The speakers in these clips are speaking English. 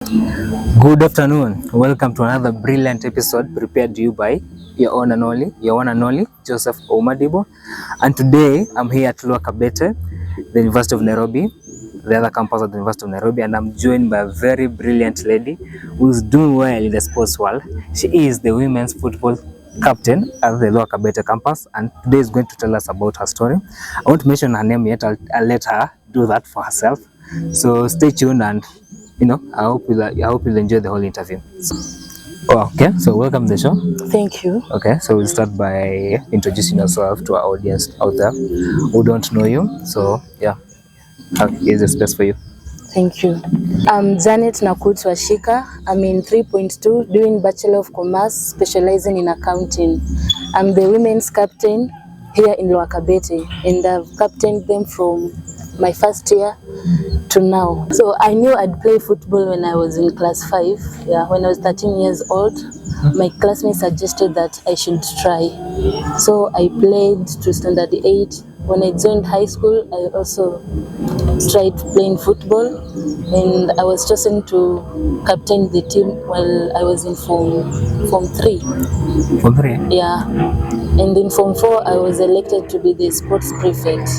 Good afternoon. Welcome to another brilliant episode prepared to you by your one and only Joseph Omadibo. And today I'm here at Kabete, the University of Nairobi, the other campus of the University of Nairobi, and I'm joined by a very brilliant lady who's doing well in the sports world. She is the women's football captain at the Lower Kabete campus, and today is going to tell us about her story. I won't mention her name yet. I'll let her do that for herself. So stay tuned, and I hope you'll enjoy the whole interview. Okay, so welcome to the show. Thank you. Okay, so we'll start by introducing yourself to our audience out there who don't know you. So yeah, here's the space for you. Thank you. I'm Janet Nakut Washika. I'm in 3.2 doing Bachelor of Commerce, specializing in accounting. I'm the women's captain here in Lower Kabete, and I've captained them from my first year to now. So I knew I'd play football when I was in class 5. Yeah, when I was 13 years old, my classmates suggested that I should try. So I played to standard 8. When I joined high school, I also tried playing football, and I was chosen to captain the team while I was in Form 3. Form 3? Yeah. And in Form 4, I was elected to be the sports prefect.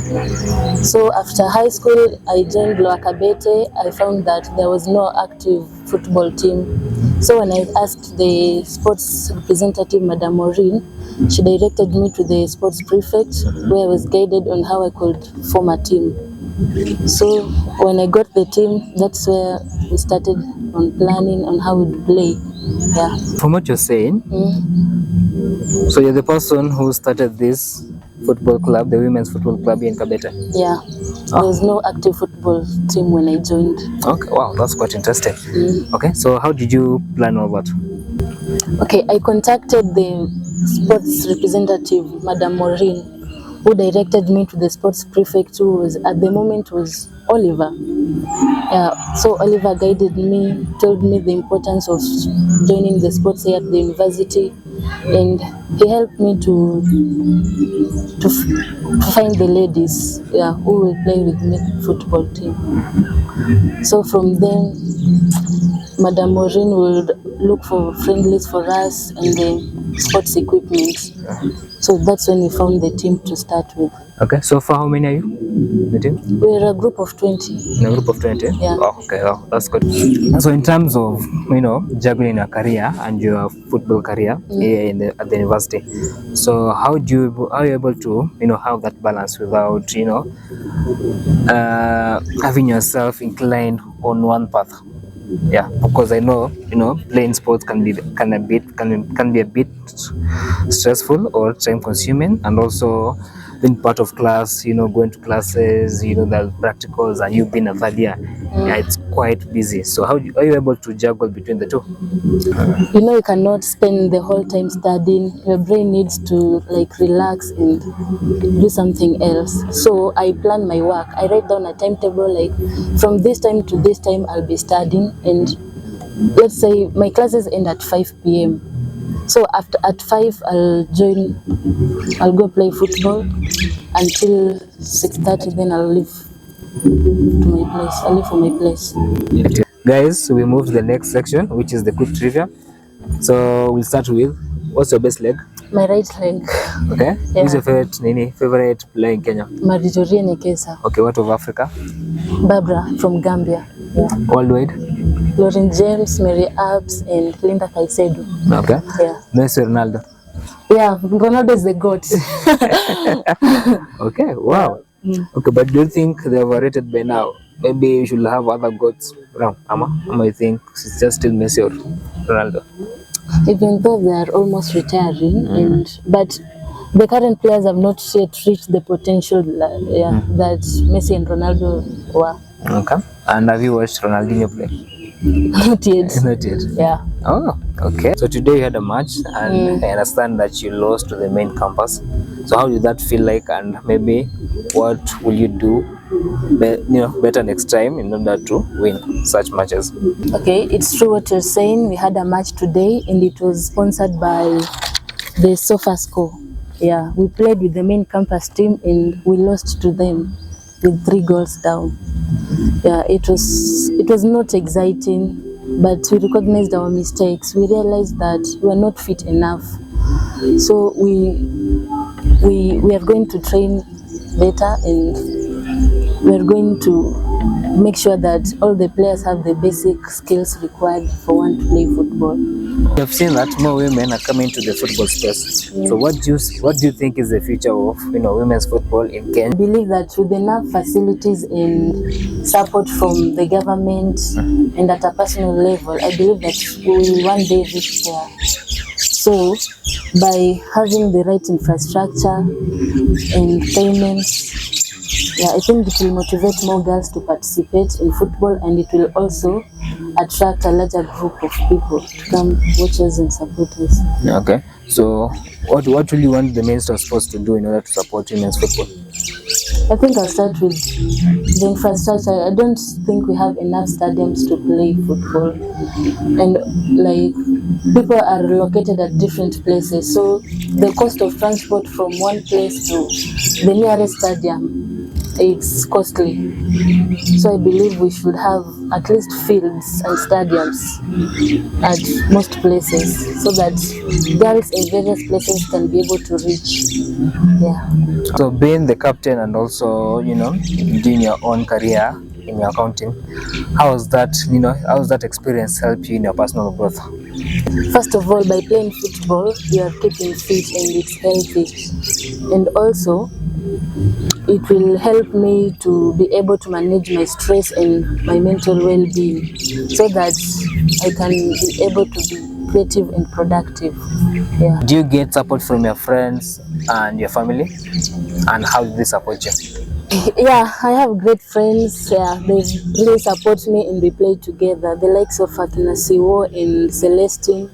So after high school, I joined Lower Kabete. I found that there was no active football team. So when I asked the sports representative, Madam Maureen, she directed me to the sports prefect, where I was guided on how I could form a team. So when I got the team, that's where we started on planning on how we'd play. Yeah. From what you're saying, so you're the person who started this football club, the women's football club here in Kabete? Yeah. There was no active football team when I joined. Okay, wow, that's quite interesting. Okay, so how did you plan all that? Okay, I contacted the sports representative, Madam Maureen, who directed me to the sports prefect, who was at the moment was Oliver. Yeah, so Oliver guided me, told me the importance of joining the sports here at the university, and he helped me to find the ladies, yeah, who will play with me football team. So from then, Madam Maureen would look for friendlies for us and the sports equipment. So that's when we found the team to start with. Okay, so far how many are you, the team? We're a group of 20. In a group of 20? Yeah. Oh, okay, oh, that's good. So in terms of, juggling a career and your football career here at the university, so how are you able to, have that balance without, having yourself inclined on one path? Yeah, because I know, playing sports can be a bit stressful or time consuming, and also being part of class, going to classes, the practicals, and you being a third year, yeah, it's quite busy. So how are you able to juggle between the two? You cannot spend the whole time studying. Your brain needs to relax and do something else. So I plan my work. I write down a timetable, from this time to this time I'll be studying, and let's say my classes end at 5 p.m. So at 5 I'll go play football until 6:30, then I'll leave to my place. I'll leave for my place. Guys, we move to the next section, which is the quick trivia. So we'll start with, what's your best leg? My right leg. Okay. Yeah. Who's your favorite player in Kenya? Marijorie Nekesa. Okay, what of Africa? Barbara from Gambia. Yeah. Worldwide? Lauren James, Mary Abs, and Linda Caicedo. Okay. Yeah. Messi, Ronaldo? Yeah, Ronaldo is the GOAT. Okay, wow. Okay, but do you think they're overrated by now? Maybe you should have other goats around, Ama you think it's just still Messi or Ronaldo? Even though they are almost retiring, but the current players have not yet reached the potential that Messi and Ronaldo were. Okay. And have you watched Ronaldinho play? Not yet. Not yet. Yeah. Oh, okay. So today you had a match, and I understand that you lost to the main campus. So how did that feel like, and maybe what will you do better next time in order to win such matches? Okay, it's true what you're saying. We had a match today, and it was sponsored by the SofaScore. Yeah, we played with the main campus team, and we lost to them with 3 goals down. Yeah, it was not exciting. but we recognized our mistakes. We realized that we were not fit enough. So we are going to train better, and we are going to make sure that all the players have the basic skills required for one to play football. We have seen that more women are coming to the football space. So what do you think is the future of women's football in Kenya? I believe that with enough facilities and support from the government and at a personal level, I believe that we will one day reach there. So by having the right infrastructure and payments, I think it will motivate more girls to participate in football, and it will also attract a larger group of people to come watch us and support us. Okay. So what will you want the Minister of Sports to do in order to support women's football? I think I'll start with the infrastructure. I don't think we have enough stadiums to play football, and like people are located at different places, so the cost of transport from one place to the nearest stadium, it's costly. So I believe we should have at least fields and stadiums at most places, so that girls in various places can be able to reach. So being the captain and also doing your own career in your accounting, how has that experience helped you in your personal growth? First of all, by playing football, you are keeping fit and it's healthy, and also it will help me to be able to manage my stress and my mental well-being, so that I can be able to be creative and productive. Do you get support from your friends and your family, and how do they support you? Yeah, I have great friends. They really support me and we play together. The likes of Siwo and Celestine.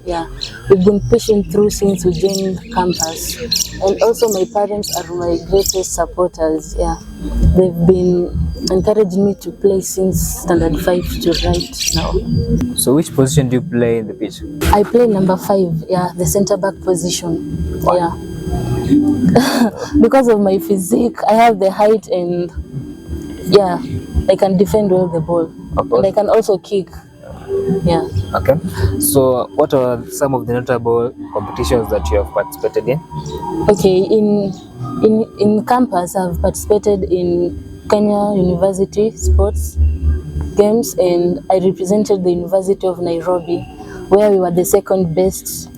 We've been pushing through since we joined campus. And also my parents are my greatest supporters. They've been encouraging me to play since standard 5 to right now. So which position do you play in the pitch? I play number 5, the center back position. Wow. Because of my physique, I have the height, and I can defend well the ball, and I can also kick. Okay. So what are some of the notable competitions that you have participated in? Okay, in campus I've participated in Kenya University sports games, and I represented the University of Nairobi, where we were the second best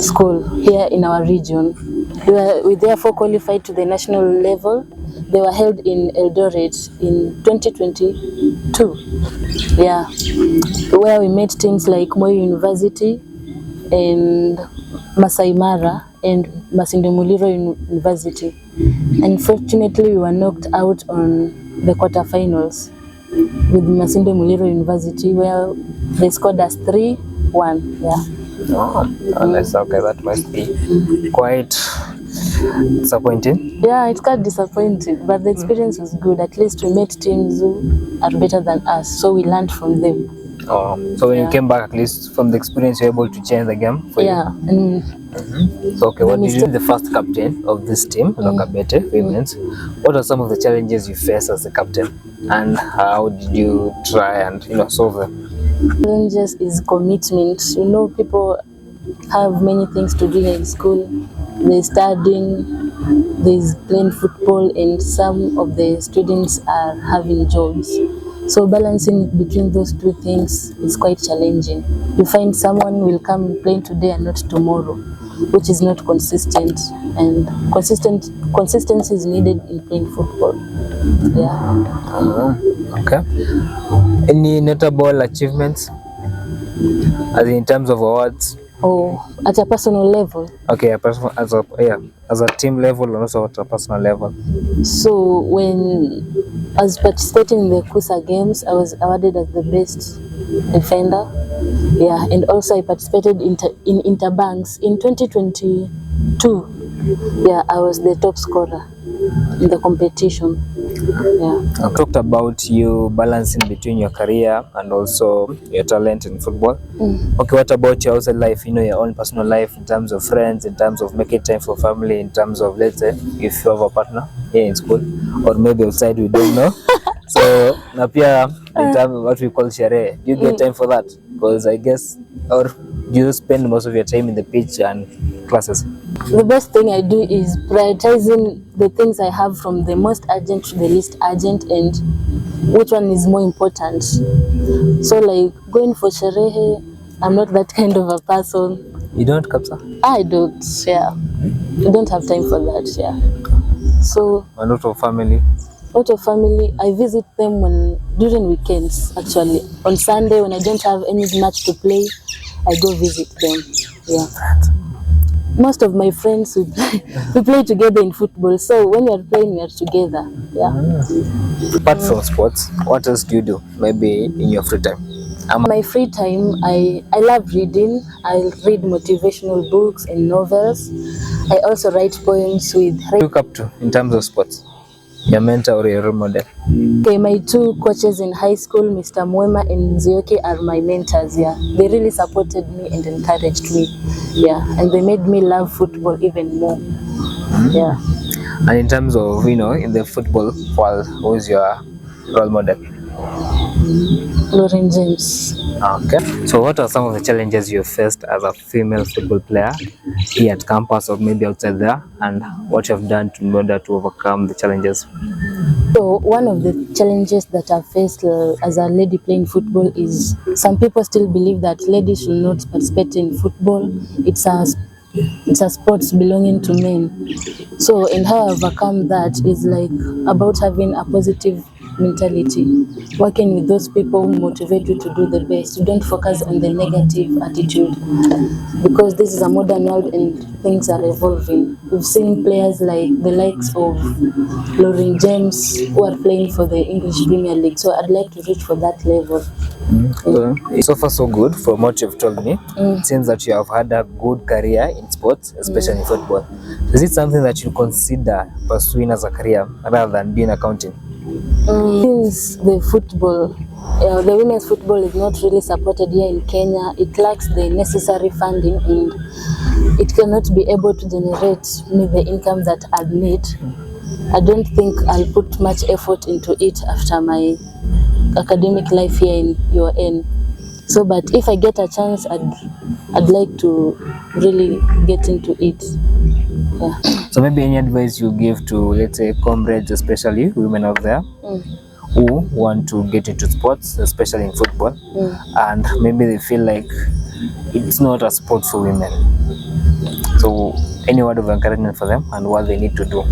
school here in our region. We therefore qualified to the national level. They were held in Eldoret in 2022. Where we met teams like Moi University and Masai Mara and Masinde Muliro University. Unfortunately, we were knocked out on the quarterfinals with Masinde Muliro University, where they scored us 3-1. Nice. Okay, that must be quite disappointing. It's quite disappointing, but the experience was good. At least we met teams who are better than us, so we learned from them. So when you came back, at least from the experience, you're able to change the game for you. So what did you do? The first captain of this team, Kabete Women's, what are some of the challenges you face as a captain, and how did you try and solve them? Challenges is commitment. People have many things to do in school. There's studying, there's playing football, and some of the students are having jobs. So balancing between those two things is quite challenging. You find someone will come playing today and not tomorrow, which is not consistent, and consistency is needed in playing football. Okay. Any notable achievements, as in terms of awards? At a personal level. Okay, as a team level and also at a personal level. So when I was participating in the Kusa games, I was awarded as the best defender. And also I participated in Interbanks in 2022. I was the top scorer in the competition. I talked about you balancing between your career and also your talent in football. Okay, what about your outside life, your own personal life, in terms of friends, in terms of making time for family, in terms of, let's say, if you have a partner here in school, or maybe outside, we don't know. So, na pia in terms of what we call sherehe, do you get time for that? Because I guess, or you spend most of your time in the pitch and classes? The best thing I do is prioritizing the things I have from the most urgent to the least urgent, and which one is more important. So like going for sherehe, I'm not that kind of a person. You don't, Kapsa? I don't, yeah. I don't have time for that, yeah. So A lot of family? out of family, I visit them during weekends, actually. On Sunday, when I don't have any match to play, I go visit them. Yeah. Most of my friends we play together in football. So when we are playing, we are together. Yeah. Apart from sports, what else do you do? Maybe in your free time? My free time, I love reading. I read motivational books and novels. I also write poems with. Look up to in terms of sports? Your mentor or your role model? Okay, my two coaches in high school, Mr. Mwema and Nzioke, are my mentors. Yeah, they really supported me and encouraged me. Yeah, and they made me love football even more. Yeah. And in terms of, in the football world, who is your role model? Lauren James. Okay. So what are some of the challenges you faced as a female football player here at campus or maybe outside there, and what you have done in order to overcome the challenges? So one of the challenges that I've faced as a lady playing football is some people still believe that ladies should not participate in football. It's a sport belonging to men. So, and how I overcome that is like about having a positive mentality, working with those people who motivate you to do the best. You don't focus on the negative attitude, because this is a modern world and things are evolving. We've seen players like the likes of Lauren James who are playing for the English Premier League. So I'd like to reach for that level. So far so good from what you've told me. It seems that you have had a good career in sports, especially in football. Is it something that you consider pursuing as a career rather than doing accounting? Since the women's football is not really supported here in Kenya, it lacks the necessary funding and it cannot be able to generate me the income that I'd need. I don't think I'll put much effort into it after my academic life here in UN. So, but if I get a chance, I'd like to really get into it. Yeah. So maybe any advice you give to, let's say, comrades, especially women out there who want to get into sports, especially in football, and maybe they feel like it's not a sport for women. So any word of encouragement for them and what they need to do?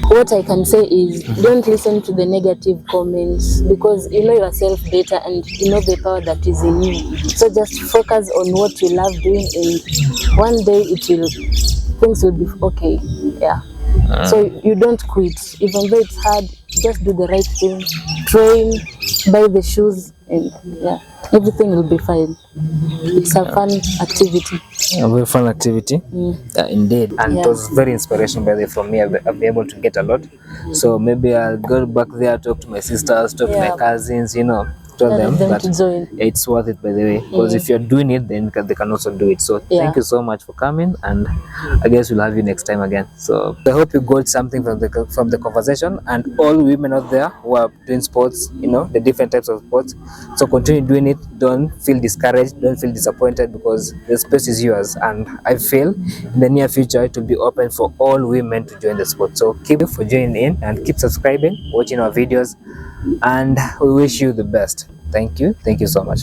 What I can say is don't listen to the negative comments, because you know yourself better and you know the power that is in you. So just focus on what you love doing, and one day things will be okay. Yeah. So you don't quit, even though it's hard. Just do the right thing, train, buy the shoes, and yeah, everything will be fine. It's a fun activity. A very fun activity, indeed. And it was very inspirational, by the way, for me. I've been able to get a lot. So maybe I'll go back there, talk to my sisters, talk to my cousins, tell them that it's worth it, by the way, because if you're doing it, then they can also do it. So thank you so much for coming, and I guess we'll have you next time again. So I hope you got something from the conversation, and all women out there who are doing sports, the different types of sports. So continue doing it. Don't feel discouraged, don't feel disappointed, because the space is yours, and I feel in the near future it will be open for all women to join the sport. So keep for joining in and keep subscribing, watching our videos, and we wish you the best. Thank you so much.